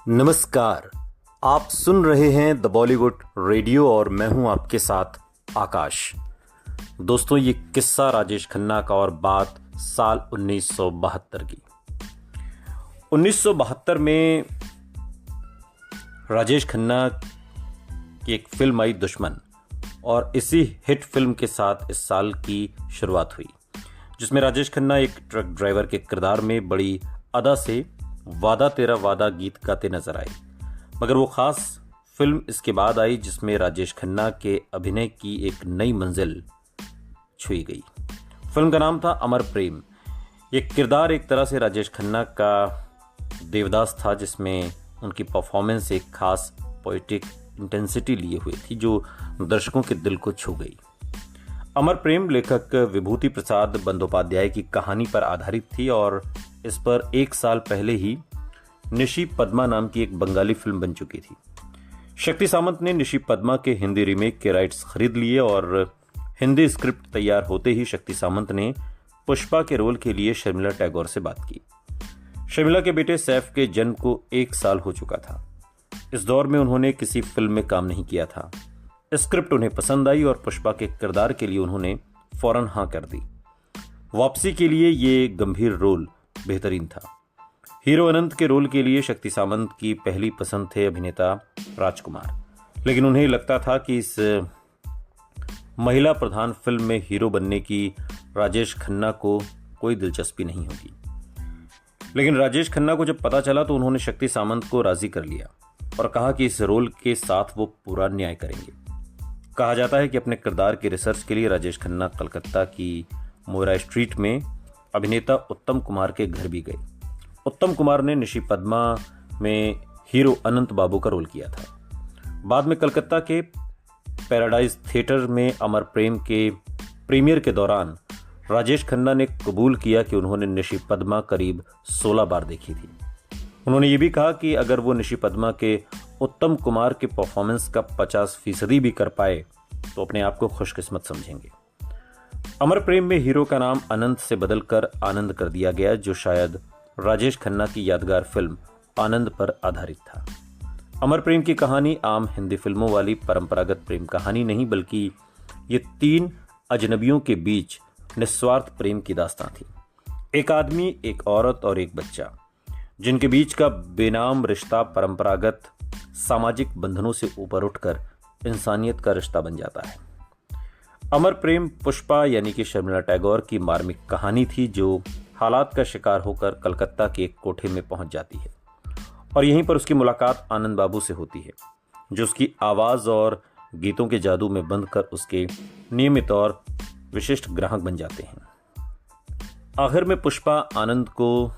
नमस्कार। आप सुन रहे हैं द बॉलीवुड रेडियो और मैं हूं आपके साथ आकाश। दोस्तों, ये किस्सा राजेश खन्ना का और बात साल 1972 की। 1972 में राजेश खन्ना की एक फिल्म आई दुश्मन, और इसी हिट फिल्म के साथ इस साल की शुरुआत हुई, जिसमें राजेश खन्ना एक ट्रक ड्राइवर के किरदार में बड़ी अदा से वादा तेरा वादा गीत गाते नजर आए। मगर वो खास फिल्म इसके बाद आई जिसमें राजेश खन्ना के अभिनय की एक नई मंजिल छुई गई। फिल्म का नाम था अमर प्रेम। ये किरदार एक तरह से राजेश खन्ना का देवदास था, जिसमें उनकी परफॉर्मेंस एक खास पोएटिक इंटेंसिटी लिए हुई थी जो दर्शकों के दिल को छू गई। अमर प्रेम लेखक विभूति प्रसाद बंदोपाध्याय की कहानी पर आधारित थी और इस पर एक साल पहले ही निशी पद्मा नाम की एक बंगाली फिल्म बन चुकी थी। शक्ति सामंत ने निशी पद्मा के हिंदी रीमेक के राइट्स खरीद लिए और हिंदी स्क्रिप्ट तैयार होते ही शक्ति सामंत ने पुष्पा के रोल के लिए शर्मिला टैगोर से बात की। शर्मिला के बेटे सैफ के जन्म को 1 साल हो चुका था। इस दौर में उन्होंने किसी फिल्म में काम नहीं किया था। स्क्रिप्ट उन्हें पसंद आई और पुष्पा के किरदार के लिए उन्होंने फौरन हाँ कर दी। वापसी के लिए ये गंभीर रोल बेहतरीन था। हीरो अनंत के रोल के लिए शक्ति सामंत की पहली पसंद थे अभिनेता राजकुमार, लेकिन उन्हें लगता था कि इस महिला प्रधान फिल्म में हीरो बनने की राजेश खन्ना को कोई दिलचस्पी नहीं होगी। लेकिन राजेश खन्ना को जब पता चला तो उन्होंने शक्ति सामंत को राजी कर लिया और कहा कि इस रोल के साथ वो पूरा न्याय करेंगे। कहा जाता है कि अपने किरदार की रिसर्च के लिए राजेश खन्ना कलकत्ता की मोरा स्ट्रीट में अभिनेता उत्तम कुमार के घर भी गए। उत्तम कुमार ने निशी पद्मा में हीरो अनंत बाबू का रोल किया था। बाद में कलकत्ता के पैराडाइज थिएटर में अमर प्रेम के प्रीमियर के दौरान राजेश खन्ना ने कबूल किया कि उन्होंने निशी पद्मा करीब 16 बार देखी थी। उन्होंने ये भी कहा कि अगर वो निशी पद्मा के उत्तम कुमार के परफॉर्मेंस का 50% भी कर पाए तो अपने आप को खुशकिस्मत समझेंगे। अमर प्रेम में हीरो का नाम अनंत से बदलकर आनंद कर दिया गया, जो शायद राजेश खन्ना की यादगार फिल्म आनंद पर आधारित था। अमर प्रेम की कहानी आम हिंदी फिल्मों वाली परंपरागत प्रेम कहानी नहीं, बल्कि ये 3 अजनबियों के बीच निस्वार्थ प्रेम की दास्तां थी। एक आदमी, एक औरत और एक बच्चा, जिनके बीच का बेनाम रिश्ता परंपरागत सामाजिक बंधनों से ऊपर उठकर इंसानियत का रिश्ता बन जाता है। अमर प्रेम पुष्पा यानी कि शर्मिला टैगोर की मार्मिक कहानी थी, जो हालात का शिकार होकर कलकत्ता के एक कोठे में पहुंच जाती है और यहीं पर उसकी मुलाकात आनंद बाबू से होती है, जो उसकी आवाज और गीतों के जादू में बंधकर उसके नियमित और विशिष्ट ग्राहक बन जाते हैं। आखिर में पुष्पा आनंद को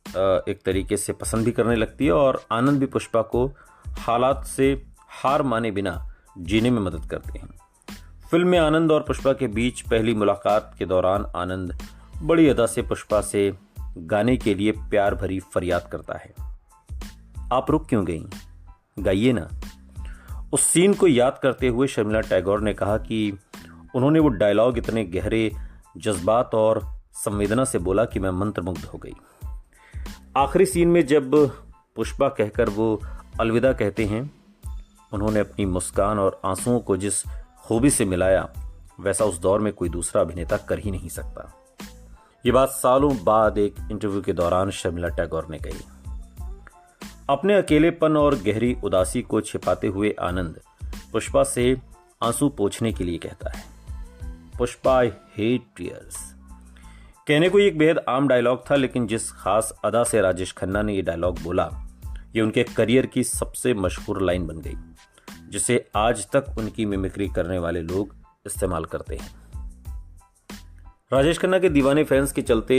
एक तरीके से पसंद भी करने लगती है और आनंद भी पुष्पा को हालात से हार माने बिना जीने में मदद करते हैं। फिल्म में आनंद और पुष्पा के बीच पहली मुलाकात के दौरान आनंद बड़ी अदा से पुष्पा से गाने के लिए प्यार भरी फरियाद करता है, आप रुक क्यों गई, गाइए ना। उस सीन को याद करते हुए शर्मिला टैगोर ने कहा कि उन्होंने वो डायलॉग इतने गहरे जज्बात और संवेदना से बोला कि मैं मंत्रमुग्ध हो गई। आखिरी सीन में जब पुष्पा कहकर वो अलविदा कहते हैं, उन्होंने अपनी मुस्कान और आंसुओं को जिस खूबी से मिलाया, वैसा उस दौर में कोई दूसरा अभिनेता कर ही नहीं सकता। ये बात सालों बाद एक इंटरव्यू के दौरान शर्मिला टैगोर ने कही। अपने अकेलेपन और गहरी उदासी को छिपाते हुए आनंद पुष्पा से आंसू पोंछने के लिए कहता है, पुष्पा आई हेट टीयर्स। कहने को एक बेहद आम डायलॉग था, लेकिन जिस खास अदा से राजेश खन्ना ने यह डायलॉग बोला, ये उनके करियर की सबसे मशहूर लाइन बन गई, जिसे आज तक उनकी मिमिक्री करने वाले लोग इस्तेमाल करते हैं। राजेश खन्ना के दीवाने फैंस के चलते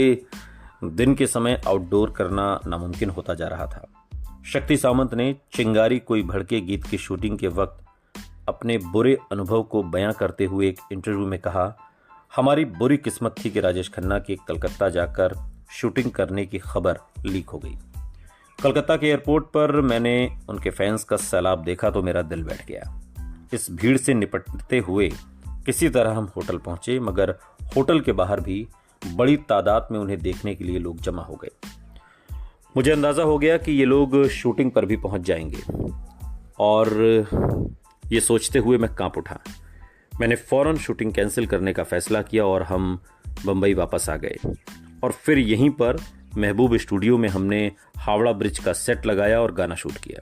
दिन के समय आउटडोर करना नामुमकिन होता जा रहा था। शक्ति सामंत ने चिंगारी कोई भड़के गीत की शूटिंग के वक्त अपने बुरे अनुभव को बयां करते हुए एक इंटरव्यू में कहा, हमारी बुरी किस्मत थी कि राजेश खन्ना की कलकत्ता जाकर शूटिंग करने की खबर लीक हो गई। कलकत्ता के एयरपोर्ट पर मैंने उनके फैंस का सैलाब देखा तो मेरा दिल बैठ गया। इस भीड़ से निपटते हुए किसी तरह हम होटल पहुंचे, मगर होटल के बाहर भी बड़ी तादाद में उन्हें देखने के लिए लोग जमा हो गए। मुझे अंदाज़ा हो गया कि ये लोग शूटिंग पर भी पहुंच जाएंगे और ये सोचते हुए मैं कांप उठा। मैंने फ़ौरन शूटिंग कैंसिल करने का फ़ैसला किया और हम बम्बई वापस आ गए और फिर यहीं पर महबूब स्टूडियो में हमने हावड़ा ब्रिज का सेट लगाया और गाना शूट किया।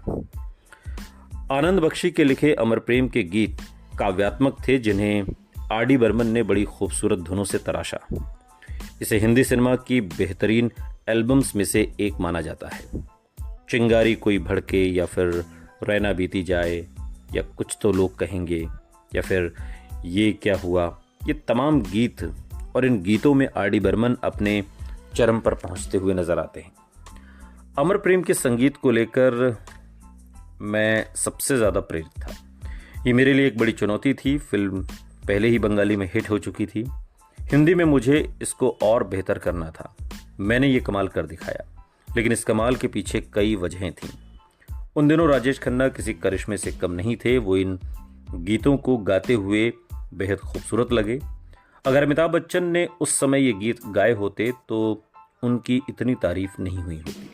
आनंद बख्शी के लिखे अमर प्रेम के गीत काव्यात्मक थे, जिन्हें आर.डी. बर्मन ने बड़ी खूबसूरत धुनों से तराशा। इसे हिंदी सिनेमा की बेहतरीन एल्बम्स में से एक माना जाता है। चिंगारी कोई भड़के, या फिर रैना बीती जाए, या कुछ तो लोग कहेंगे, या फिर ये क्या हुआ, ये तमाम गीत और इन गीतों में आर.डी. बर्मन अपने चरम पर पहुंचते हुए नजर आते हैं। अमर प्रेम के संगीत को लेकर मैं सबसे ज़्यादा प्रेरित था। ये मेरे लिए एक बड़ी चुनौती थी। फिल्म पहले ही बंगाली में हिट हो चुकी थी, हिंदी में मुझे इसको और बेहतर करना था। मैंने ये कमाल कर दिखाया, लेकिन इस कमाल के पीछे कई वजहें थीं। उन दिनों राजेश खन्ना किसी करिश्मे से कम नहीं थे। वो इन गीतों को गाते हुए बेहद खूबसूरत लगे। अगर अमिताभ बच्चन ने उस समय ये गीत गाए होते तो उनकी इतनी तारीफ नहीं हुई होती।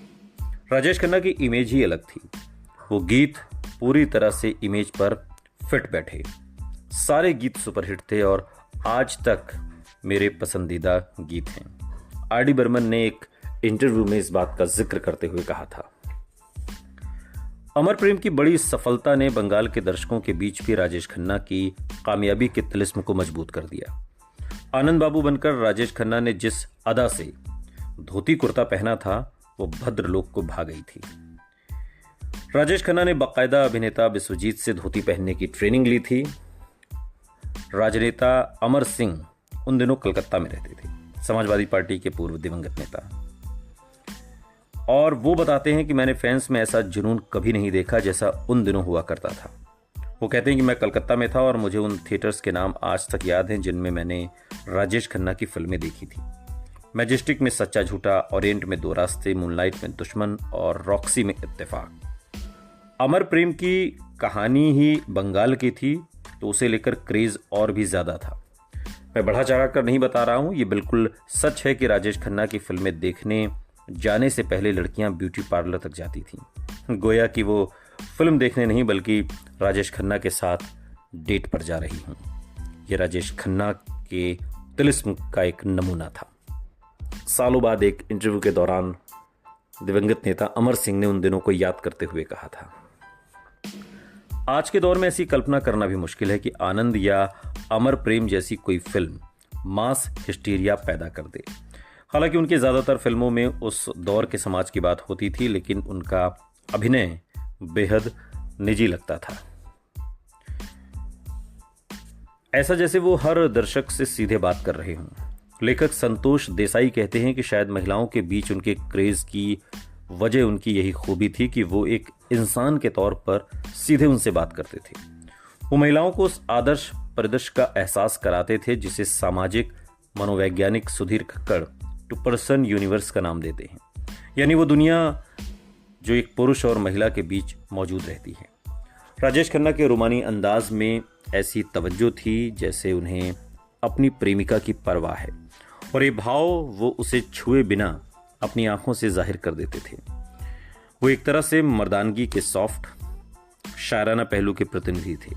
राजेश खन्ना की इमेज ही अलग थी। वो गीत पूरी तरह से इमेज पर फिट बैठे। सारे गीत सुपरहिट थे और आज तक मेरे पसंदीदा गीत हैं। आर.डी. बर्मन ने एक इंटरव्यू में इस बात का जिक्र करते हुए कहा था, अमर प्रेम की बड़ी सफलता ने बंगाल के दर्शकों के बीच भी राजेश खन्ना की कामयाबी के तिलिस्म को मजबूत कर दिया। आनंद बाबू बनकर राजेश खन्ना ने जिस अदा से धोती कुर्ता पहना था, वो भद्रलोक को भा गई थी। राजेश खन्ना ने बाकायदा अभिनेता विश्वजीत से धोती पहनने की ट्रेनिंग ली थी। राजनेता अमर सिंह उन दिनों कलकत्ता में रहते थे, समाजवादी पार्टी के पूर्व दिवंगत नेता, और वो बताते हैं कि मैंने फैंस में ऐसा जुनून कभी नहीं देखा जैसा उन दिनों हुआ करता था। वो कहते हैं कि मैं कलकत्ता में था और मुझे उन थिएटर्स के नाम आज तक याद हैं जिनमें मैंने राजेश खन्ना की फिल्में देखी थी। मैजेस्टिक में सच्चा झूठा, ओरिएंट में दो रास्ते, मूनलाइट में दुश्मन और रॉक्सी में इत्तेफाक। अमर प्रेम की कहानी ही बंगाल की थी तो उसे लेकर क्रेज और भी ज्यादा था। मैं बढ़ा चढ़ा कर नहीं बता रहा हूं, ये बिल्कुल सच है कि राजेश खन्ना की फिल्में देखने जाने से पहले लड़कियां ब्यूटी पार्लर तक जाती थीं, गोया कि वो फिल्म देखने नहीं बल्कि राजेश खन्ना के साथ डेट पर जा रही हूं। ये राजेश खन्ना के तिलिस्म का एक नमूना था। सालों बाद एक इंटरव्यू के दौरान दिवंगत नेता अमर सिंह ने उन दिनों को याद करते हुए कहा था, आज के दौर में ऐसी कल्पना करना भी मुश्किल है कि आनंद या अमर प्रेम जैसी कोई फिल्म मास हिस्टीरिया पैदा कर दे। हालांकि उनकी ज्यादातर फिल्मों में उस दौर के समाज की बात होती थी, लेकिन उनका अभिनय बेहद निजी लगता था। ऐसा जैसे वो हर दर्शक से सीधे बात कर रहे हों। लेखक संतोष देसाई कहते हैं कि शायद महिलाओं के बीच उनके क्रेज की वजह उनकी यही खूबी थी कि वो एक इंसान के तौर पर सीधे उनसे बात करते थे। वो महिलाओं को उस आदर्श परिदृश्य का एहसास कराते थे जिसे सामाजिक मनोवैज्ञानिक सुधीर खक्कड़ टू पर्सन यूनिवर्स का नाम देते हैं, यानी वो दुनिया जो एक पुरुष और महिला के बीच मौजूद रहती है। राजेश खन्ना के रोमानी अंदाज में ऐसी तवज्जो थी जैसे उन्हें अपनी प्रेमिका की परवाह है, और ये भाव वो उसे छुए बिना अपनी आंखों से जाहिर कर देते थे। वो एक तरह से मर्दानगी के सॉफ्ट शायराना पहलू के प्रतिनिधि थे।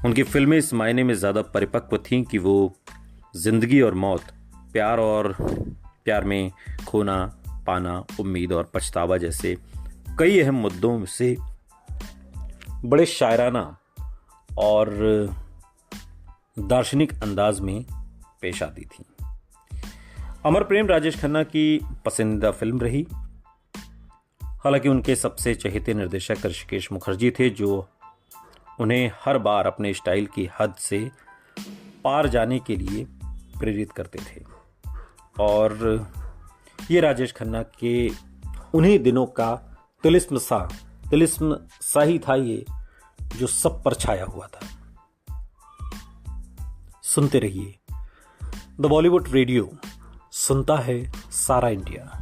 उनकी फिल्में इस मायने में ज्यादा परिपक्व थीं कि वो जिंदगी और मौत, प्यार में खोना पाना, उम्मीद और पछतावा जैसे कई अहम मुद्दों से बड़े शायराना और दार्शनिक अंदाज में पेश आती थी। अमर प्रेम राजेश खन्ना की पसंदीदा फिल्म रही। हालांकि उनके सबसे चहेते निर्देशक ऋषिकेश मुखर्जी थे, जो उन्हें हर बार अपने स्टाइल की हद से पार जाने के लिए प्रेरित करते थे, और ये राजेश खन्ना के उन्हीं दिनों का तिलिस्म सा ही था ये, जो सब पर छाया हुआ था। सुनते रहिए द बॉलीवुड रेडियो, सुनता है सारा इंडिया।